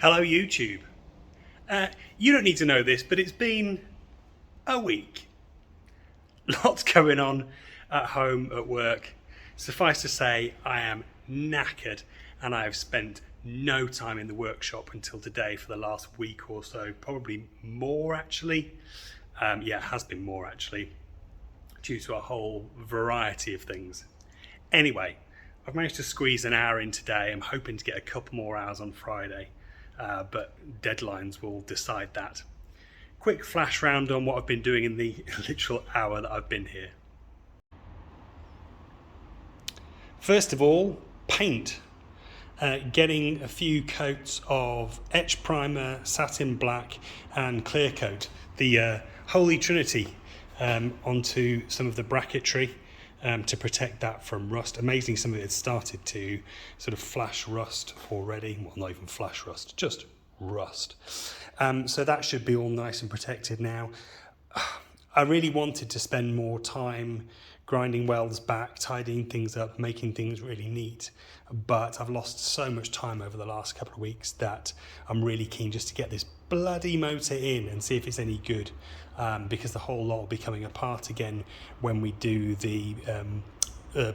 Hello YouTube. You don't need to know this, but it's been a week. Lots going on at home, at work. Suffice to say, I am knackered and I have spent no time in the workshop until today for the last week or so. Probably more actually. Yeah, it has been more actually, due to a whole variety of things. Anyway, I've managed to squeeze an hour in today. I'm hoping to get a couple more hours on Friday. But deadlines will decide that. Quick flash round on what I've been doing in the literal hour that I've been here. First of all, paint. Getting a few coats of etch primer, satin black and clear coat, the holy trinity, onto some of the bracketry. To protect that from rust. Amazingly, some of it had started to sort of flash rust already. Well, not even flash rust, just rust. So that should be all nice and protected now. I really wanted to spend more time grinding welds back, tidying things up, making things really neat. But I've lost so much time over the last couple of weeks that I'm really keen just to get this bloody motor in and see if it's any good. Because the whole lot will be coming apart again when we do the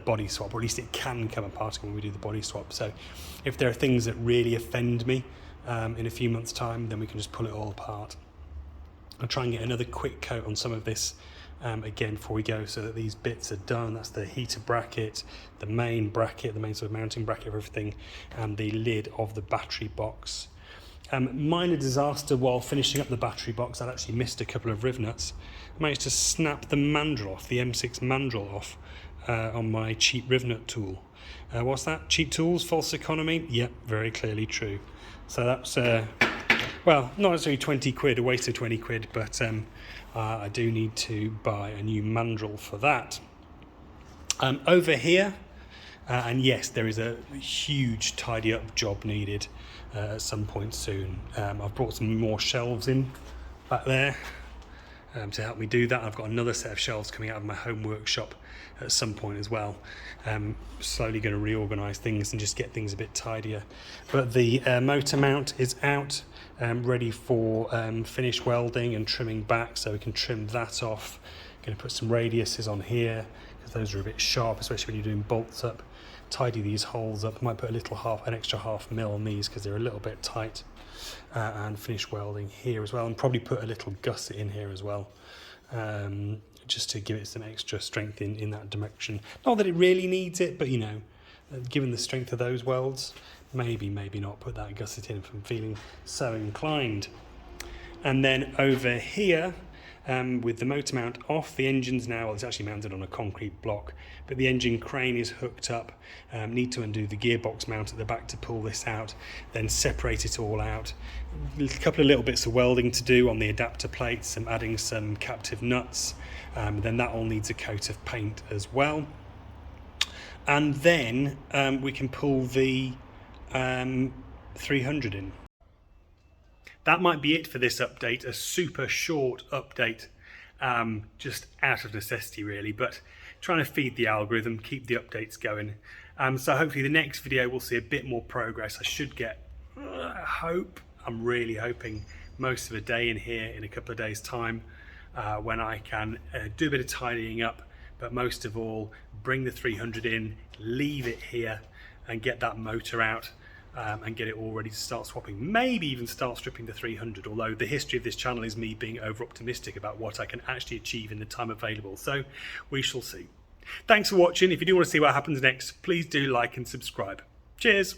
body swap, or at least it can come apart when we do the body swap. So if there are things that really offend me in a few months' time, then we can just pull it all apart. I'll try and get another quick coat on some of this again before we go, so that these bits are done. That's the heater bracket, the main bracket, the main sort of mounting bracket of everything, and the lid of the battery box. Minor disaster while finishing up the battery box. I'd actually missed a couple of rivnuts. I managed to snap the mandrel off, the M6 mandrel off, on my cheap rivnut tool. What's that? Cheap tools, false economy? Yep, very clearly true. So that's, well, not necessarily 20 quid, a waste of 20 quid, but I do need to buy a new mandrel for that. Over here, and yes, there is a huge tidy up job needed at some point soon. I've brought some more shelves in back there to help me do that. I've got another set of shelves coming out of my home workshop at some point as well. Slowly going to reorganise things and just get things a bit tidier. But the motor mount is out, ready for finish welding and trimming back, so we can trim that off. Going to put some radiuses on here because those are a bit sharp, especially when you're doing bolts up. Tidy these holes up. Might put an extra half mil on these because they're a little bit tight, and finish welding here as well, and probably put a little gusset in here as well, just to give it some extra strength in that direction. Not that it really needs it, but you know, given the strength of those welds, maybe not put that gusset in if I'm feeling so inclined. And then over here, with the motor mount off, the engine's now, well, it's actually mounted on a concrete block, but the engine crane is hooked up. Need to undo the gearbox mount at the back to pull this out, then separate it all out. A couple of little bits of welding to do on the adapter plates and adding some captive nuts. Then that all needs a coat of paint as well. And then we can pull the 300 in. That might be it for this update, a super short update, just out of necessity really, but trying to feed the algorithm, keep the updates going. So hopefully the next video will see a bit more progress. I should get, I'm really hoping, most of a day in here in a couple of days time, when I can do a bit of tidying up, but most of all bring the 300 in, leave it here and get that motor out. And get it all ready to start swapping, maybe even start stripping the 300, although the history of this channel is me being over optimistic about what I can actually achieve in the time available, so we shall see. Thanks for watching. If you do want to see what happens next, please do like and subscribe. Cheers.